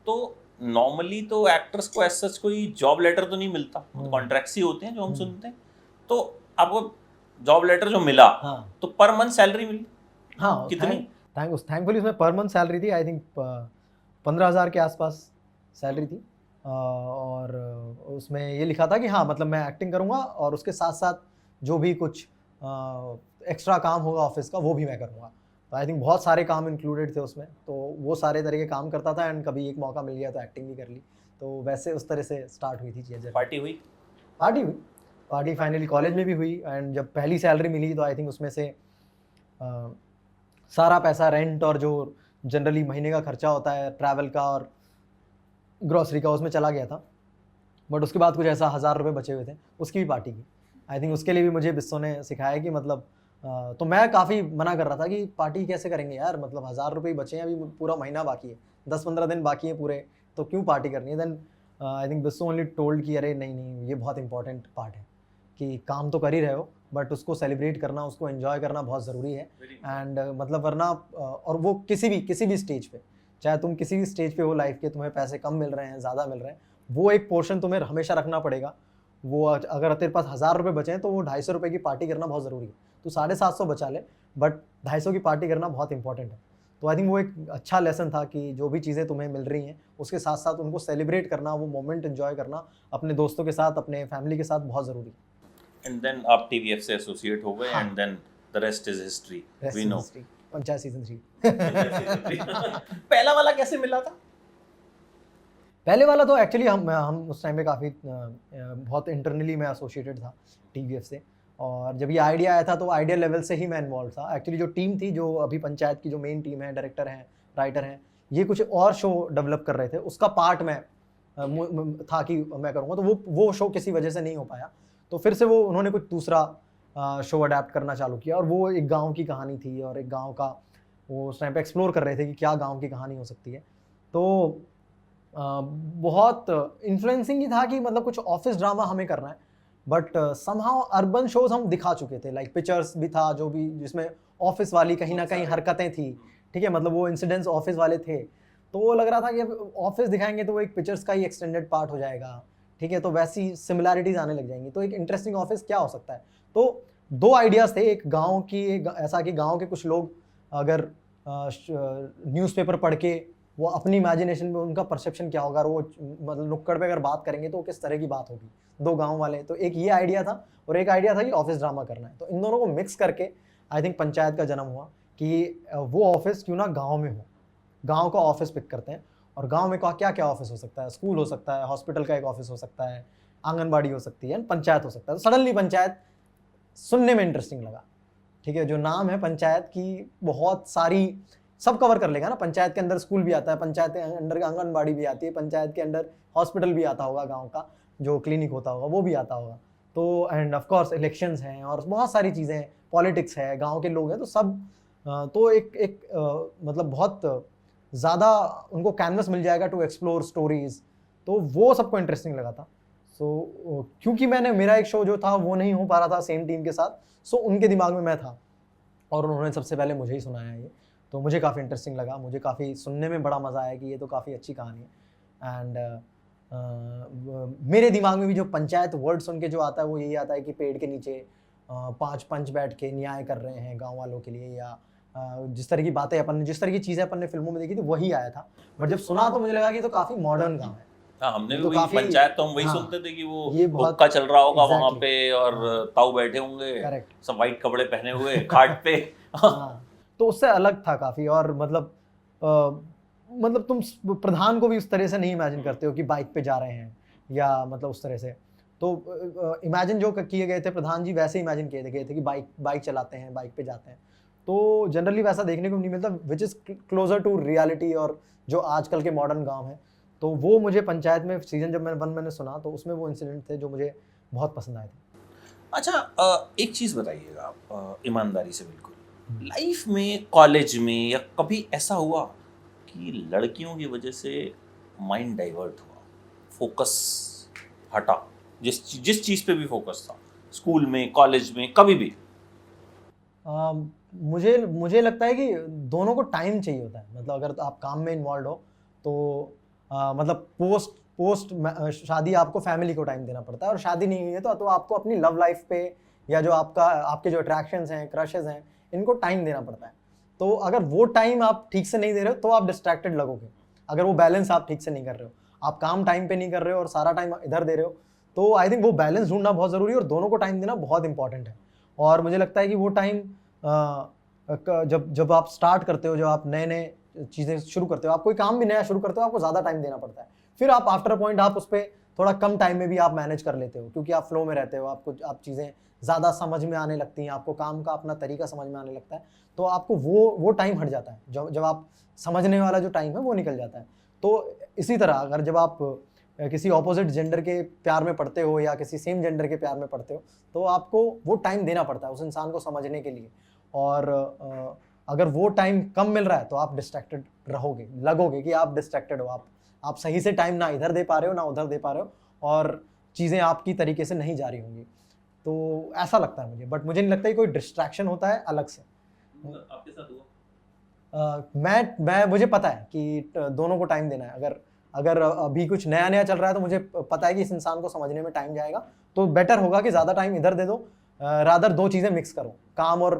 तो नॉर्मली तो एक्टर्स को ऐसा कोई जॉब लेटर तो नहीं मिलता, कॉन्ट्रैक्ट्स ही होते हैं जो हम सुनते हैं। तो आपको जॉब लेटर जो मिला, तो पर मंथ सैलरी मिली? हाँ, कितनी? थैंकफुली उसमें पर मंथ सैलरी थी, आई थिंक 15,000 के आसपास सैलरी थी। और उसमें ये लिखा था कि हाँ मतलब मैं एक्टिंग करूँगा और उसके साथ साथ जो भी कुछ एक्स्ट्रा काम होगा ऑफिस का वो भी मैं करूँगा। तो आई थिंक बहुत सारे काम इंक्लूडेड थे उसमें, तो वो सारे तरह के काम करता था। एंड कभी एक मौका मिल गया तो एक्टिंग भी कर ली। तो वैसे उस तरह से स्टार्ट हुई थी चीज़ें। पार्टी फाइनली कॉलेज में भी हुई। एंड जब पहली सैलरी मिली तो आई थिंक उसमें से सारा पैसा रेंट और जो जनरली महीने का खर्चा होता है ट्रैवल का और ग्रॉसरी का, उसमें चला गया था। बट उसके बाद कुछ ऐसा 1,000 रुपये बचे हुए थे, उसकी भी पार्टी की। आई थिंक उसके लिए भी मुझे बिस्सो ने सिखाया कि मतलब तो मैं काफ़ी मना कर रहा था कि पार्टी कैसे करेंगे यार, मतलब 1,000 रुपये ही बचे हैं, अभी पूरा महीना बाकी है, 10-15 दिन बाकी है पूरे, तो क्यों पार्टी करनी है। देन आई थिंक बिस्सो ओनली टोल्ड कि अरे नहीं, ये बहुत इंपॉर्टेंट पार्ट है कि काम तो कर ही रहे हो बट उसको सेलिब्रेट करना, उसको एंजॉय करना बहुत ज़रूरी है। एंड मतलब वरना और वो किसी भी स्टेज पे, चाहे तुम किसी भी स्टेज पे हो लाइफ के, तुम्हें पैसे कम मिल रहे हैं ज़्यादा मिल रहे हैं, वो एक पोर्शन तुम्हें हमेशा रखना पड़ेगा। वो अगर तेरे पास 1,000 रुपये बचे हैं तो वो 250 रुपये की पार्टी करना बहुत ज़रूरी है। तो 750 बचा ले, बट 250 की पार्टी करना बहुत इंपॉर्टेंट है। तो आई थिंक वो एक अच्छा लेसन था कि जो भी चीज़ें तुम्हें मिल रही हैं उसके साथ साथ उनको सेलिब्रेट करना, वो मोमेंट एंजॉय करना अपने दोस्तों के साथ, अपने फैमिली के साथ बहुत ज़रूरी है। एंड देन आप TVF से एसोसिएट हो गए। And then the rest is history, we know. Panchayat season 3 पहला वाला कैसे मिला था? पहले वाला तो एक्चुअली हम उस टाइम पे काफ़ी बहुत इंटरनली मैं एसोसिएटेड था TVF से। और जब ये आइडिया आया था तो आइडिया लेवल से ही मैं इन्वॉल्व था। एक्चुअली जो टीम थी, जो अभी पंचायत की जो मेन टीम है, डायरेक्टर हैं, राइटर हैं, ये कुछ और शो डेवलप कर रहे थे, उसका पार्ट मैं था कि मैं करूँगा। तो वो शो किसी वजह से नहीं हो पाया, तो फिर से वो उन्होंने कुछ दूसरा शो अडेप्ट करना चालू किया। और वो एक गाँव की कहानी थी और एक गाँव का वो उस टाइम पे एक्सप्लोर कर रहे थे कि क्या गाँव की कहानी हो सकती है। तो बहुत इन्फ्लुएंसिंग ही था कि मतलब कुछ ऑफिस ड्रामा हमें करना है, बट समहाउ अर्बन शोज हम दिखा चुके थे, लाइक पिक्चर्स भी था जो भी जिसमें ऑफिस वाली कहीं ना कहीं हरकतें थी, ठीक है, मतलब वो इंसिडेंट्स ऑफिस वाले थे। तो वो लग रहा था कि अब ऑफिस दिखाएंगे तो वो एक पिक्चर्स का ही एक्सटेंडेड पार्ट हो जाएगा, ठीक है, तो वैसी सिमिलैरिटीज आने लग जाएंगी। तो एक इंटरेस्टिंग ऑफिस क्या हो सकता है। तो 2 आइडियाज़ थे, एक गाँव की, ऐसा कि गाँव के कुछ लोग अगर न्यूज़पेपर पढ़ के वो अपनी इमेजिनेशन में उनका परसेप्शन क्या होगा, वो मतलब नुक्कड़ पे अगर बात करेंगे तो किस तरह की बात होगी, 2 गांव वाले। तो एक ये आइडिया था और एक आइडिया था कि ऑफिस ड्रामा करना है। तो इन दोनों को मिक्स करके आई थिंक पंचायत का जन्म हुआ कि वो ऑफिस क्यों ना गांव में हो, गांव का ऑफिस पिक करते हैं। और गांव में क्या क्या ऑफिस हो सकता है, स्कूल हो सकता है, हॉस्पिटल का एक ऑफिस हो सकता है, आंगनबाड़ी हो सकती है, पंचायत हो सकता है। तो सडनली पंचायत सुनने में इंटरेस्टिंग लगा, ठीक है, जो नाम है पंचायत की बहुत सारी सब कवर कर लेगा ना। पंचायत के अंदर स्कूल भी आता है, पंचायत के अंदर आंगनबाड़ी भी आती है, पंचायत के अंदर हॉस्पिटल भी आता होगा, गांव का जो क्लिनिक होता होगा वो भी आता होगा। तो एंड ऑफ कोर्स इलेक्शंस हैं और बहुत सारी चीज़ें हैं, पॉलिटिक्स है, गांव के लोग हैं, तो सब तो एक मतलब बहुत ज़्यादा उनको कैनवस मिल जाएगा टू एक्सप्लोर स्टोरीज। तो वो सबको इंटरेस्टिंग लगा था। सो क्योंकि मेरा एक शो जो था वो नहीं हो पा रहा था सेम टीम के साथ, सो उनके दिमाग में मैं था और उन्होंने सबसे पहले मुझे ही सुनाया ये। तो मुझे काफ़ी इंटरेस्टिंग लगा, मुझे काफ़ी सुनने में बड़ा मज़ा आया कि ये तो काफ़ी अच्छी कहानी है। एंड मेरे दिमाग में भी जो पंचायत वर्ड सुन के जो आता है वो यही आता है कि पेड़ के नीचे 5 पंच बैठ के न्याय कर रहे हैं गांव वालों के लिए, या जिस तरह की बातें जिस तरह की चीज़ें अपन ने फिल्मों में देखी थी वही आया था। बट जब सुना तो मुझे लगा कि तो काफ़ी मॉडर्न गाँव है। हाँ, हमने भी तो वही पंचायत तो हम वही सुनते थे कि वो हुक्का चल रहा होगा वहाँ पे और ताऊ बैठे होंगे, सब वाइट कपड़े पहने हुए खाट पे। तो उससे अलग था काफ़ी। और मतलब मतलब तुम प्रधान को भी उस तरह से नहीं इमेजिन करते हो कि बाइक पे जा रहे हैं या मतलब उस तरह से। तो इमेजिन जो किए गए थे प्रधान जी वैसे इमेजिन किए गए थे कि बाइक बाइक चलाते हैं, बाइक पे जाते हैं। तो जनरली वैसा देखने को नहीं मिलता, which is closer to reality और जो आजकल के मॉडर्न गांव हैं। तो वो मुझे पंचायत में सीजन जब मैंने सुना तो उसमें वो इंसिडेंट थे जो मुझे बहुत पसंद आए थे। अच्छा, एक चीज़ बताइएगा आप, ईमानदारी से बिल्कुल, लाइफ में, कॉलेज में, या कभी ऐसा हुआ कि लड़कियों की वजह से माइंड डाइवर्ट हुआ, फोकस हटा, जिस चीज़ पे भी फोकस था, स्कूल में, कॉलेज में, कभी भी? मुझे मुझे लगता है कि दोनों को टाइम चाहिए होता है। मतलब अगर तो आप काम में इन्वॉल्व हो तो मतलब पोस्ट पोस्ट शादी आपको फैमिली को टाइम देना पड़ता है, और शादी नहीं हुई है तो आपको अपनी लव लाइफ पे या जो आपके जो अट्रैक्शंस हैं, क्रशेज हैं, इनको टाइम देना पड़ता है। तो अगर वो टाइम आप ठीक से नहीं दे रहे हो तो आप डिस्ट्रैक्टेड लगोगे। अगर वो बैलेंस आप ठीक से नहीं कर रहे हो, आप काम टाइम पे नहीं कर रहे हो और सारा टाइम इधर दे रहे हो, तो आई थिंक वो बैलेंस ढूंढना बहुत ज़रूरी है और दोनों को टाइम देना बहुत इंपॉर्टेंट है। और मुझे लगता है कि वो टाइम जब जब आप स्टार्ट करते हो, जब आप नए नए चीज़ें शुरू करते हो, आप कोई काम भी नया शुरू करते हो, आपको ज़्यादा टाइम देना पड़ता है। फिर आप आफ्टर अ पॉइंट आप उस पर थोड़ा कम टाइम में भी आप मैनेज कर लेते हो, क्योंकि आप फ्लो में रहते हो, आप चीज़ें ज़्यादा समझ में आने लगती हैं, आपको काम का अपना तरीका समझ में आने लगता है, तो आपको वो टाइम हट जाता है। जब जब आप समझने वाला जो टाइम है वो निकल जाता है। तो इसी तरह अगर जब आप किसी ऑपोजिट जेंडर के प्यार में पड़ते हो या किसी सेम जेंडर के प्यार में पड़ते हो, तो आपको वो टाइम देना पड़ता है उस इंसान को समझने के लिए। और अगर वो टाइम कम मिल रहा है तो आप डिस्ट्रैक्टेड रहोगे, लगोगे कि आप डिस्ट्रैक्टेड हो, आप सही से टाइम ना इधर दे पा रहे हो ना उधर दे पा रहे हो, और चीज़ें आपकी तरीके से नहीं जा रही होंगी। तो ऐसा लगता है मुझे, बट मुझे नहीं लगता कि कोई डिस्ट्रैक्शन होता है अलग से। आपके साथ हुआ? मैं मुझे पता है कि दोनों को टाइम देना है। अगर अगर अभी कुछ नया नया चल रहा है तो मुझे पता है कि इस इंसान को समझने में टाइम जाएगा, तो बेटर होगा कि ज़्यादा टाइम इधर दे दो, रादर दो चीज़ें मिक्स करो, काम और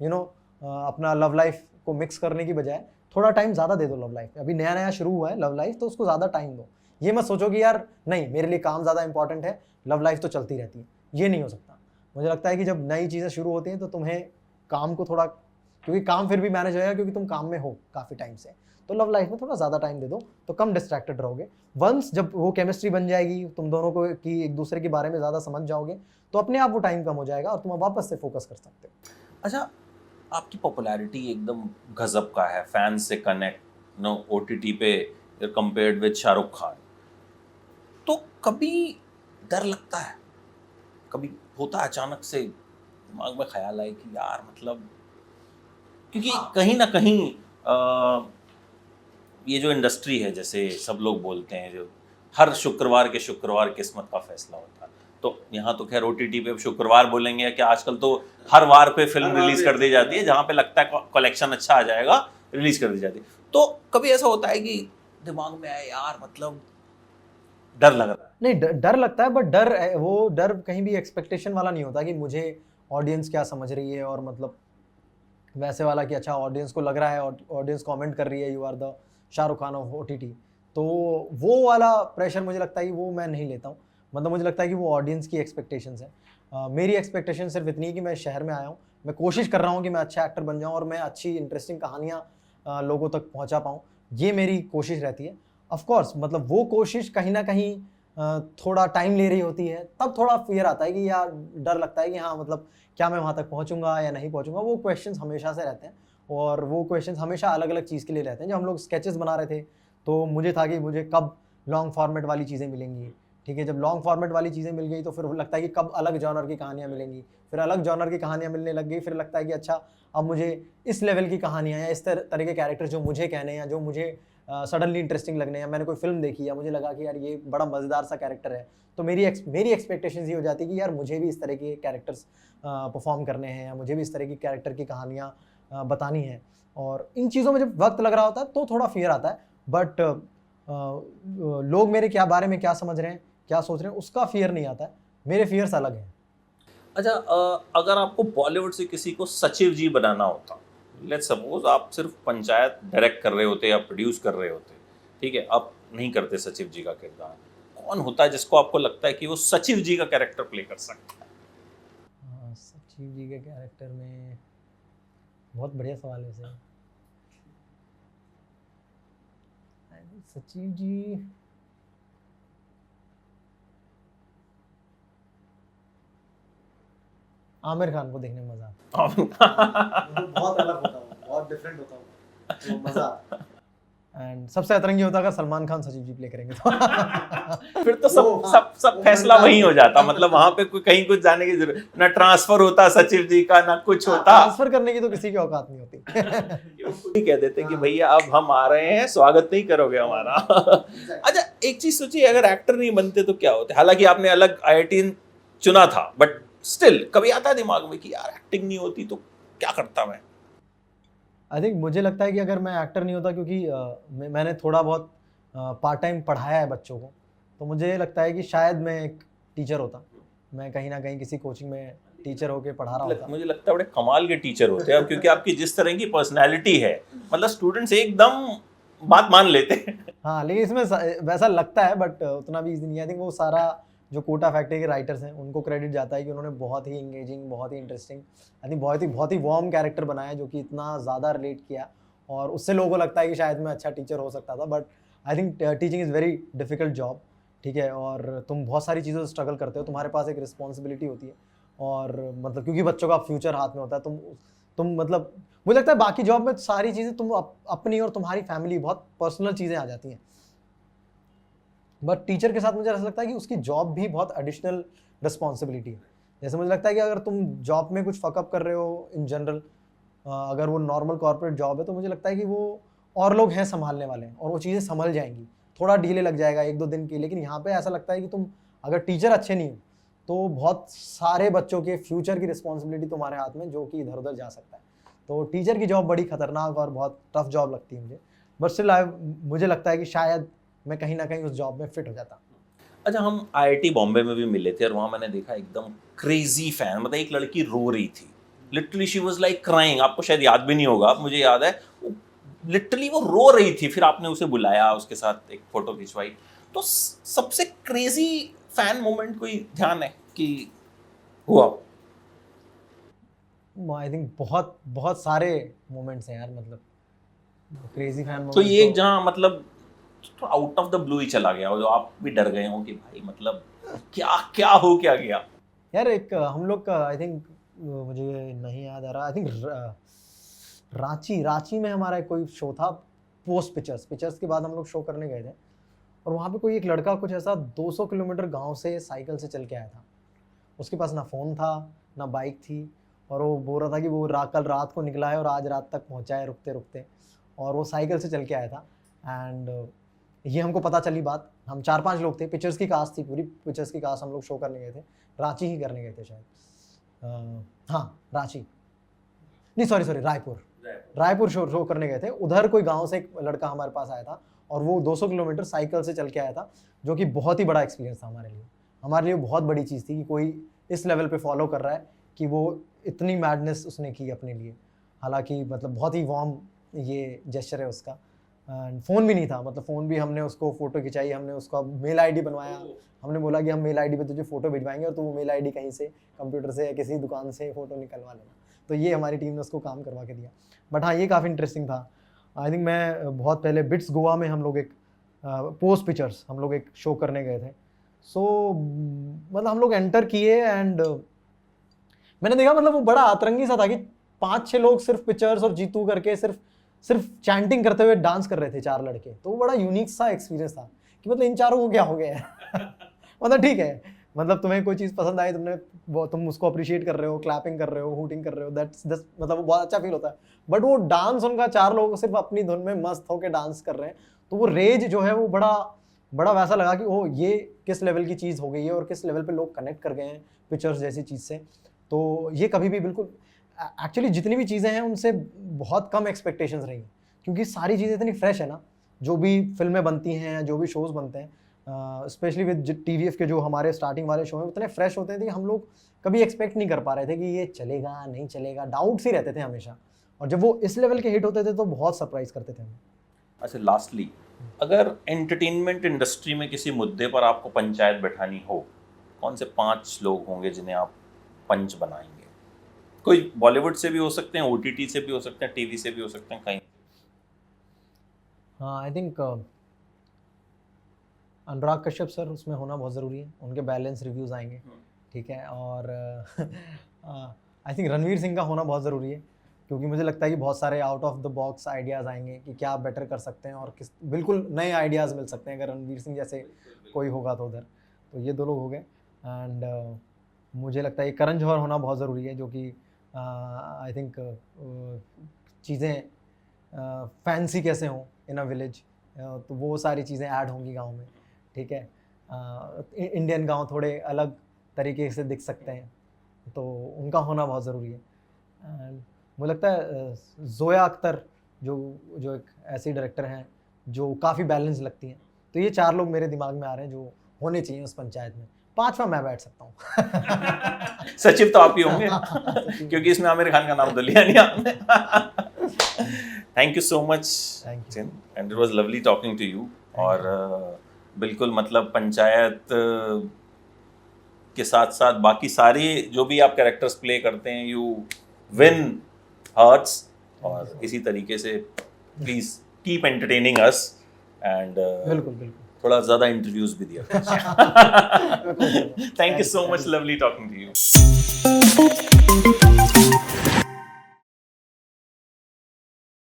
अपना लव लाइफ को मिक्स करने की बजाय थोड़ा टाइम ज़्यादा दे दो लव लाइफ में। अभी नया नया शुरू हुआ है लव लाइफ, तो उसको ज़्यादा टाइम दो। ये मत सोचो कि यार नहीं मेरे लिए काम ज़्यादा इंपॉर्टेंट है, लव लाइफ तो चलती रहती है, ये नहीं हो सकता। मुझे लगता है कि जब नई चीज़ें शुरू होती हैं तो तुम्हें काम को थोड़ा, क्योंकि काम फिर भी मैनेज होएगा क्योंकि तुम काम में हो काफ़ी टाइम से, तो लव लाइफ में थोड़ा ज़्यादा टाइम दे दो तो कम डिस्ट्रैक्टेड रहोगे। वंस जब वो केमिस्ट्री बन जाएगी, तुम दोनों को की एक दूसरे के बारे में ज़्यादा समझ जाओगे, तो अपने आप वो टाइम कम हो जाएगा और तुम वापस से फोकस कर सकते हो। अच्छा, आपकी पॉपुलैरिटी एकदम गजब का है, फैंस से कनेक्ट ओटीटी पे कंपेयर्ड विद शाहरुख खान, तो कभी डर लगता है? कभी होता है अचानक से दिमाग में ख्याल आए कि यार मतलब, क्योंकि कहीं ना कहीं ये जो इंडस्ट्री है, जैसे सब लोग बोलते हैं, जो हर शुक्रवार के शुक्रवार किस्मत का फैसला होता है, तो यहाँ तो खैर ओटीटी पे अब शुक्रवार बोलेंगे कि आजकल तो हर वार पे फिल्म रिलीज कर दी जाती है, जहाँ पे लगता है कलेक्शन अच्छा आ जाएगा रिलीज कर दी जाती है। तो कभी ऐसा होता है कि दिमाग में आए यार मतलब डर लग रहा है? नहीं, डर लगता है, बट वो डर कहीं भी एक्सपेक्टेशन वाला नहीं होता कि मुझे ऑडियंस क्या समझ रही है, और मतलब वैसे वाला कि अच्छा ऑडियंस को लग रहा है, ऑडियंस कमेंट कर रही है you are the Shahrukh Khan of OTT, तो वो वाला प्रेशर मुझे लगता है कि वो मैं नहीं लेता हूँ। मतलब मुझे लगता है कि वो ऑडियंस की एक्सपेक्टेशंस है। मेरी एक्सपेक्टेशन सिर्फ इतनी है कि मैं शहर में आया हूँ, मैं कोशिश कर रहा हूँ कि मैं अच्छा एक्टर बन जाऊँ और मैं अच्छी इंटरेस्टिंग कहानियाँ लोगों तक पहुँचा पाऊँ, ये मेरी कोशिश रहती है। ऑफ कोर्स मतलब वो कोशिश कहीं ना कहीं थोड़ा टाइम ले रही होती है, तब थोड़ा फियर आता है कि यार डर लगता है कि हाँ मतलब क्या मैं वहाँ तक पहुँचूंगा या नहीं पहुँचूंगा। वो क्वेश्चंस हमेशा से रहते हैं, और वो क्वेश्चंस हमेशा अलग अलग चीज़ के लिए रहते हैं। जब हम लोग स्केचेस बना रहे थे तो मुझे था कि मुझे कब लॉन्ग फॉर्मेट वाली चीज़ें मिलेंगी, ठीक है, जब लॉन्ग फॉर्मेट वाली चीज़ें मिल गई तो फिर लगता है कि कब अलग जॉनर की कहानियाँ मिलेंगी, फिर अलग जॉनर की कहानियाँ मिलने लग गई, फिर लगता है कि अच्छा अब मुझे इस लेवल की कहानियाँ या इस तरह के कैरेक्टर जो मुझे कहने या जो मुझे सडनली इंटरेस्टिंग लगने, या मैंने कोई फिल्म देखी या मुझे लगा कि यार ये बड़ा मज़ेदार सा कैरेक्टर है, तो मेरी एक्सपेक्टेशंस ये हो जाती है कि यार मुझे भी इस तरह के कैरेक्टर्स परफॉर्म करने हैं, या मुझे भी इस तरह की कैरेक्टर की कहानियाँ बतानी हैं। और इन चीज़ों में जब वक्त लग रहा होता है तो थोड़ा फियर आता है, बट लोग मेरे क्या बारे में क्या समझ रहे हैं, क्या सोच रहे हैं, उसका फियर नहीं आता है। मेरे फियर्स अलग हैं। अच्छा, अगर आपको बॉलीवुड से किसी को सचिव जी बनाना होता, लेट्स सपोज आप सिर्फ पंचायत डायरेक्ट कर रहे होते या प्रोड्यूस कर रहे होते, ठीक है, आप नहीं करते सचिव जी का किरदार, कौन होता है जिसको आपको लगता है कि वो सचिव जी का कैरेक्टर प्ले कर सकता है? सचिव जी के कैरेक्टर में बहुत बढ़िया सवाल है सर। सचिव जी आमिर खान को देखने में मजा आता है। बहुत अलग होता है, बहुत डिफरेंट होता है, तो मजा आता है। एंड सबसे अतरंगी होता है अगर सलमान खान सचिव जी प्ले करेंगे तो फिर तो सब फैसला वही हो जाता, मतलब वहां पे कोई कहीं कुछ जाने की जरूरत ना, ट्रांसफर होता सचिव जी का ना कुछ होता। ट्रांसफर करने की तो किसी की औकात नहीं होती। कह देते कि भैया अब हम आ रहे हैं, स्वागत नहीं करोगे हमारा। अच्छा एक चीज सोचिए, अगर एक्टर नहीं बनते तो क्या होते? हालांकि आपने अलग IIT चुना था, बट स्टिल कभी आता है दिमाग में कि यार एक्टिंग नहीं होती तो क्या करता मैं? आई थिंक मुझे लगता है कि अगर मैं एक्टर नहीं होता, क्योंकि मैंने थोड़ा बहुत पार्ट टाइम पढ़ाया है बच्चों को, तो मुझे लगता है कि शायद मैं एक टीचर होता। मैं कहीं ना कहीं किसी कोचिंग में टीचर होके पढ़ा रहा होता। मुझे लगता है बड़े कमाल के टीचर होते हैं अब, क्योंकि आपकी जिस तरह की पर्सनैलिटी है, मतलब स्टूडेंट्स एकदम बात मान लेते हैं। हाँ, लेकिन इसमें वैसा लगता है, बट उतना भी इजी नहीं है। आई थिंक वो सारा जो कोटा फैक्ट्री के राइटर्स हैं उनको क्रेडिट जाता है कि उन्होंने बहुत ही इंगेजिंग, बहुत ही इंटरेस्टिंग, आई थिंक बहुत ही वार्म कैरेक्टर बनाया, जो कि इतना ज़्यादा रिलेट किया, और उससे लोगों को लगता है कि शायद मैं अच्छा टीचर हो सकता था। But I think teaching is very difficult job, ठीक है, और तुम बहुत सारी चीज़ों से स्ट्रगल करते हो, तुम्हारे पास एक रिस्पॉन्सिबिलिटी होती है, और मतलब क्योंकि बच्चों का फ्यूचर हाथ में होता है, तुम मतलब मुझे लगता है बाकी जॉब में सारी चीज़ें तुम अपनी और तुम्हारी फैमिली, बहुत पर्सनल चीज़ें आ जाती हैं, बट टीचर के साथ मुझे ऐसा लगता है कि उसकी जॉब भी बहुत एडिशनल रिस्पॉन्सिबिलिटी है। जैसे मुझे लगता है कि अगर तुम जॉब में कुछ फकअप कर रहे हो इन जनरल, अगर वो नॉर्मल कॉर्पोरेट जॉब है, तो मुझे लगता है कि वो और लोग हैं संभालने वाले, और वो चीज़ें संभल जाएंगी, थोड़ा डिले लग जाएगा 1-2 दिन की। लेकिन यहाँ पे ऐसा लगता है कि तुम अगर टीचर अच्छे नहीं हो, तो बहुत सारे बच्चों के फ्यूचर की रिस्पॉन्सिबिलिटी तुम्हारे हाथ में, जो कि इधर उधर जा सकता है। तो टीचर की जॉब बड़ी खतरनाक और बहुत टफ जॉब लगती है मुझे, बट स्टिल मुझे लगता है कि शायद मैं कहीं ना कहीं उस जॉब में फिट हो जाता। अच्छा हम IIT बॉम्बे में भी मिले थे, और वहाँ मैंने देखा एकदम क्रेजी फैन, मतलब एक लड़की रो रही थी, literally she was like crying. आपको शायद याद भी नहीं होगा, मुझे याद है लिटरली वो रो रही थी। फिर आपने उसे बुलाया, उसके साथ एक फोटो खिंचवाई। तो सबसे क्रेजी फैन मोमेंट कोई ध्यान है कि हुआ? आई थिंक बहुत बहुत सारे मोमेंट्स हैं यार, मतलब क्रेजी फैन तो मोमेंट ये एक जहाँ मतलब तो आउट ऑफ द ब्लू ही चला गया हो, जो आप भी डर गए हो कि भाई मतलब क्या क्या हो क्या गया? यार, एक हम लोग का आई थिंक, मुझे नहीं याद आ रहा, आई थिंक रांची में हमारा कोई शो था, पोस्ट पिक्चर्स के बाद हम लोग शो करने गए थे, और वहाँ पे कोई एक लड़का कुछ ऐसा 200 किलोमीटर गांव से साइकिल से चल के आया था। उसके पास ना फ़ोन था ना बाइक थी, और वो बोल रहा था कि वो कल रात को निकला है और आज रात तक पहुँचा है रुकते रुकते, और वो साइकिल से चल के आया था। एंड ये हमको पता चली बात, हम 4-5 लोग थे, पिक्चर्स की कास्ट थी, पूरी पिक्चर्स की कास्ट हम लोग शो करने गए थे, रांची ही करने गए थे शायद, हाँ रांची नहीं, सॉरी रायपुर शो करने गए थे। उधर कोई गांव से एक लड़का हमारे पास आया था, और वो 200 किलोमीटर साइकिल से चल के आया था, जो कि बहुत ही बड़ा एक्सपीरियंस था हमारे लिए बहुत बड़ी चीज़ थी कि कोई इस लेवल पे फॉलो कर रहा है, कि वो इतनी मैडनेस उसने की अपने लिए। हालांकि मतलब बहुत ही वार्म ये जेस्चर है उसका। एंड फ़ोन भी नहीं था, मतलब फ़ोन भी हमने उसको फ़ोटो खिंचाई, हमने उसका मेल आईडी बनवाया, हमने बोला कि हम मेल आईडी पे तुझे फ़ोटो भिजवाएंगे, और तो वो मेल आईडी कहीं से कंप्यूटर से या किसी दुकान से फ़ोटो निकलवा लेना। तो ये हमारी टीम ने उसको काम करवा के दिया। बट हाँ, ये काफ़ी इंटरेस्टिंग था। आई थिंक मैं बहुत पहले बिट्स गोवा में हम लोग एक पोस्ट पिक्चर्स हम लोग एक शो करने गए थे। सो मतलब हम लोग एंटर किए, एंड मैंने देखा, मतलब वो बड़ा अतरंगी सा था कि 5-6 लोग सिर्फ पिक्चर्स और जीतू करके सिर्फ चैंटिंग करते हुए डांस कर रहे थे, 4 लड़के। तो वो बड़ा यूनिक सा एक्सपीरियंस था कि मतलब इन चारों को क्या हो गया है। मतलब ठीक है, मतलब तुम्हें कोई चीज़ पसंद आई, तुम उसको अप्रिशिएट कर रहे हो, क्लैपिंग कर रहे हो, हूटिंग कर रहे हो, दैट्स मतलब वो बहुत अच्छा फील होता है। बट वो डांस उनका 4 लोग सिर्फ अपनी धुन में मस्त होकर डांस कर रहे हैं, तो वो रेज जो है वो बड़ा वैसा लगा कि ओ ये किस लेवल की चीज़ हो गई है, और किस लेवल पे लोग कनेक्ट कर गए हैं पिक्चर्स जैसी चीज़ से। तो ये कभी भी बिल्कुल, एक्चुअली जितनी भी चीज़ें हैं उनसे बहुत कम एक्सपेक्टेशंस रही, क्योंकि सारी चीज़ें इतनी फ्रेश है ना, जो भी फिल्में बनती हैं, जो भी शोज़ बनते हैं, स्पेशली विद TVF के जो हमारे स्टार्टिंग वाले शो हैं, उतने फ्रेश होते थे कि हम लोग कभी एक्सपेक्ट नहीं कर पा रहे थे कि ये चलेगा नहीं चलेगा, डाउट्स ही रहते थे हमेशा, और जब वो इस लेवल के हिट होते थे तो बहुत सरप्राइज करते थे हमें। अच्छा लास्टली, अगर एंटरटेनमेंट इंडस्ट्री में किसी मुद्दे पर आपको पंचायत बैठानी हो, कौन से 5 लोग होंगे जिन्हें आप पंच बनाएंगे? कोई बॉलीवुड से भी हो सकते हैं, OTT से भी हो सकते हैं, TV से भी हो सकते हैं, कहीं। हाँ, I think Anurag Kashyap sir उसमें होना बहुत ज़रूरी है, उनके बैलेंस रिव्यूज़ आएंगे, ठीक है। और आई थिंक रणवीर सिंह का होना बहुत ज़रूरी है, क्योंकि मुझे लगता है कि बहुत सारे out of the box ideas आएंगे कि क्या बेटर कर सकते हैं और किस बिल्कुल नए आइडियाज़ मिल सकते हैं अगर रणवीर सिंह जैसे कोई होगा तो उधर। तो ये 2 लोग हो गए। एंड मुझे लगता है कि करण जौहर होना बहुत ज़रूरी है, जो कि आई थिंक चीज़ें फैंसी कैसे हों इन अ विलेज, तो वो सारी चीज़ें ऐड होंगी गाँव में, ठीक है। इंडियन गाँव थोड़े अलग तरीके से दिख सकते हैं, तो उनका होना बहुत ज़रूरी है। एंड मुझे लगता है ज़ोया अख्तर जो एक ऐसी डायरेक्टर हैं जो काफ़ी बैलेंस लगती हैं। तो ये 4 लोग मेरे दिमाग में आ रहे हैं जो होने चाहिए उस पंचायत में। 5वां मैं बैठ सकता हूँ। सचिव तो आप ही होंगे क्योंकि इसमें आमिर खान का नाम तो लिया नहीं आपने। Thank you so much Thank चिन, and it was lovely talking to you. और बिल्कुल मतलब पंचायत के साथ साथ बाकी सारे जो भी आप कैरेक्टर्स प्ले करते हैं, यू विन हार्ट्स। और इसी तरीके से please keep entertaining us and बिल्कुल, बिल्कुल। थोड़ा ज़्यादा इंटरव्यूज भी दिया। Thank you so much, lovely talking to you.